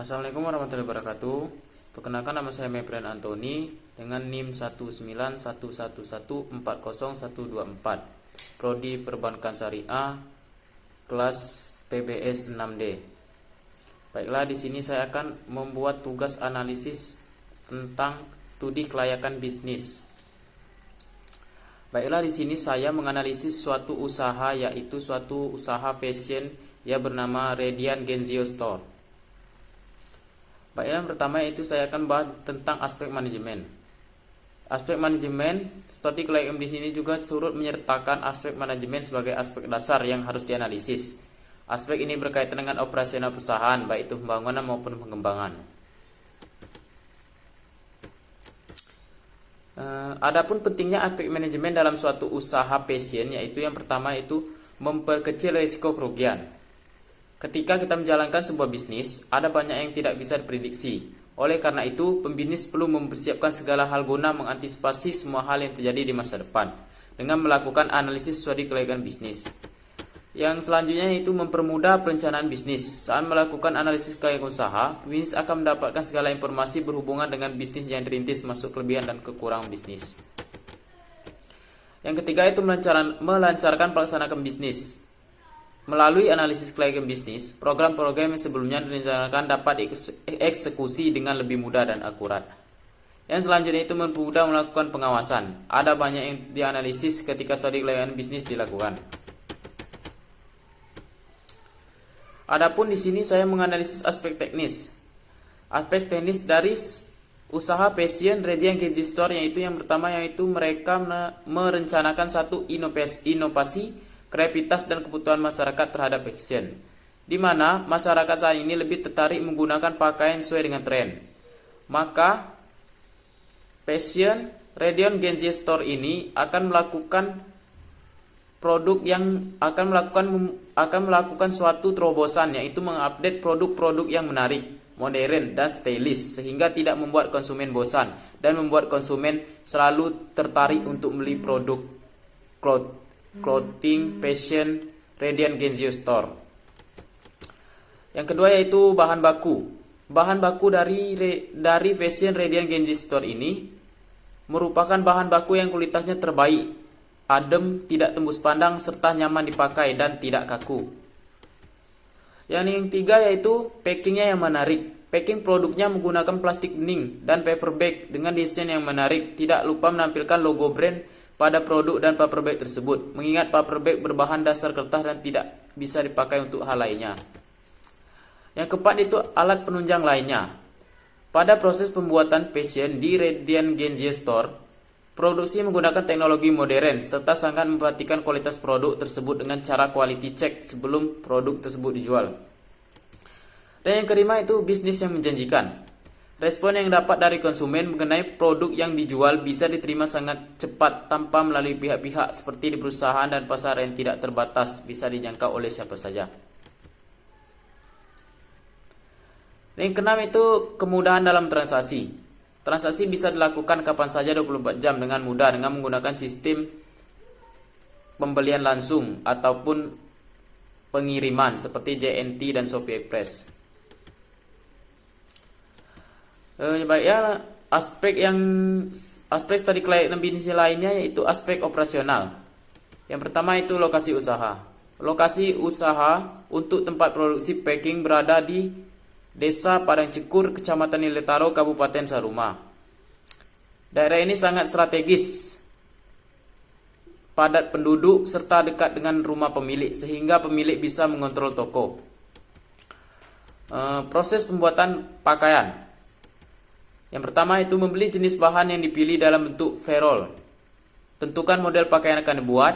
Assalamualaikum warahmatullahi wabarakatuh. Perkenalkan, nama saya Mepren Antoni dengan NIM 19111140124. Prodi Perbankan Syariah, kelas PBS 6D. Baiklah, di sini saya akan membuat tugas analisis tentang studi kelayakan bisnis. Baiklah, di sini saya menganalisis suatu usaha, yaitu suatu usaha fashion yang bernama Radian Genzio Store. Baiklah, yang pertama itu saya akan bahas tentang aspek manajemen. Aspek manajemen studi kelayakan di sini juga turut menyertakan aspek manajemen sebagai aspek dasar yang harus dianalisis. Aspek ini berkaitan dengan operasional perusahaan, baik itu pembangunan maupun pengembangan. Adapun pentingnya aspek manajemen dalam suatu usaha fashion, yaitu yang pertama itu memperkecil risiko kerugian. Ketika kita menjalankan sebuah bisnis, ada banyak yang tidak bisa diprediksi. Oleh karena itu, pembisnis perlu mempersiapkan segala hal guna mengantisipasi semua hal yang terjadi di masa depan dengan melakukan analisis studi kelayakan bisnis. Yang selanjutnya itu mempermudah perencanaan bisnis. Saat melakukan analisis kelayakan usaha, pembisnis akan mendapatkan segala informasi berhubungan dengan bisnis yang dirintis, masuk kelebihan dan kekurangan bisnis. Yang ketiga itu melancarkan pelaksanaan bisnis. Melalui analisis kelayakan bisnis, program-program yang sebelumnya direncanakan dapat dieksekusi dengan lebih mudah dan akurat. Yang selanjutnya itu mempermudah melakukan pengawasan. Ada banyak yang dianalisis ketika studi kelayakan bisnis dilakukan. Adapun di sini saya menganalisis aspek teknis. Aspek teknis dari usaha fashion Radian Genzio Store, yaitu yang pertama yaitu mereka merencanakan satu inovasi kreativitas dan kebutuhan masyarakat terhadap fashion, di mana masyarakat saat ini lebih tertarik menggunakan pakaian sesuai dengan tren. Maka fashion Radian Genzio Store ini akan melakukan produk yang akan melakukan suatu terobosan, yaitu mengupdate produk-produk yang menarik, modern dan stylish, sehingga tidak membuat konsumen bosan dan membuat konsumen selalu tertarik untuk membeli produk clothing fashion Radian Genzio Store. Yang kedua yaitu bahan baku. Bahan baku dari fashion Radian Genzio Store ini merupakan bahan baku yang kualitasnya terbaik, adem, tidak tembus pandang, serta nyaman dipakai dan tidak kaku. Yang ketiga yaitu packingnya yang menarik. Packing produknya menggunakan plastik bening dan paper bag dengan desain yang menarik. Tidak lupa menampilkan logo brand pada produk dan paper bag tersebut, mengingat paper bag berbahan dasar kertas dan tidak bisa dipakai untuk hal lainnya. Yang keempat itu alat penunjang lainnya. Pada proses pembuatan fashion di Radian Genzio Store, produksi menggunakan teknologi modern serta sangat memperhatikan kualitas produk tersebut dengan cara quality check sebelum produk tersebut dijual. Dan yang kelima itu bisnis yang menjanjikan. Respon yang dapat dari konsumen mengenai produk yang dijual bisa diterima sangat cepat tanpa melalui pihak-pihak seperti di perusahaan dan pasar yang tidak terbatas, bisa dijangkau oleh siapa saja. Yang keenam itu kemudahan dalam transaksi. Transaksi bisa dilakukan kapan saja 24 jam dengan mudah dengan menggunakan sistem pembelian langsung ataupun pengiriman seperti JNT dan Shopee Express. Aspek studi kelayakan bisnis lainnya yaitu aspek operasional. Yang pertama itu lokasi usaha. Lokasi usaha untuk tempat produksi packing berada di Desa Padang Cekur, Kecamatan Niletaro, Kabupaten Saruma. Daerah ini sangat strategis, padat penduduk serta dekat dengan rumah pemilik sehingga pemilik bisa mengontrol toko. Proses pembuatan pakaian. Yang pertama itu membeli jenis bahan yang dipilih dalam bentuk ferrol. Tentukan model pakaian yang akan buat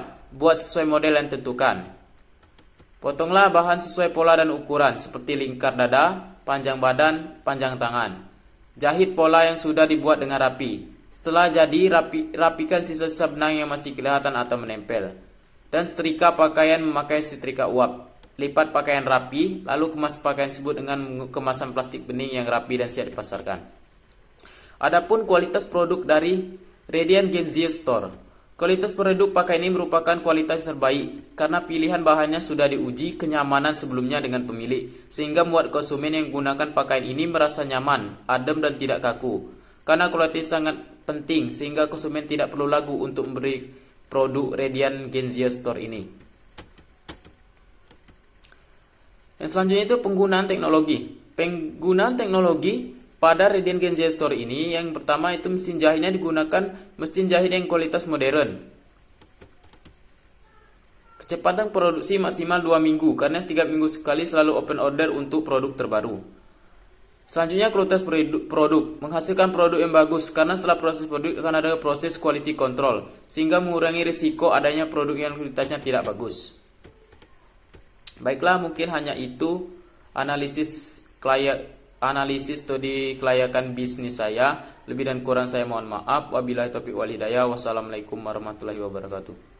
sesuai model yang tentukan. Potonglah bahan sesuai pola dan ukuran seperti lingkar dada, panjang badan, panjang tangan. Jahit pola yang sudah dibuat dengan rapi. Setelah jadi, rapikan sisa-sisa benang yang masih kelihatan atau menempel. Dan setrika pakaian memakai setrika uap. Lipat pakaian rapi, lalu kemas pakaian tersebut dengan kemasan plastik bening yang rapi dan siap dipasarkan. Adapun kualitas produk dari Radian Genzio Store. Kualitas produk pakaian ini merupakan kualitas terbaik karena pilihan bahannya sudah diuji kenyamanan sebelumnya dengan pemilik, sehingga membuat konsumen yang menggunakan pakaian ini merasa nyaman, adem dan tidak kaku. Karena kualitas sangat penting sehingga konsumen tidak perlu ragu untuk membeli produk Radiant Genzia Store ini. Yang selanjutnya itu penggunaan teknologi. Penggunaan teknologi pada Radiant Genzia Store ini, yang pertama itu mesin jahitnya digunakan mesin jahit yang kualitas modern. Kecepatan produksi maksimal 2 minggu karena setiap minggu sekali selalu open order untuk produk terbaru. Selanjutnya kualitas produk. Menghasilkan produk yang bagus karena setelah proses produk akan ada proses quality control sehingga mengurangi risiko adanya produk yang kualitasnya tidak bagus. Baiklah, mungkin hanya itu analisis studi kelayakan bisnis saya. Lebih dan kurang saya mohon maaf. Wabillahi taufiq wal hidayah. Wassalamualaikum warahmatullahi wabarakatuh.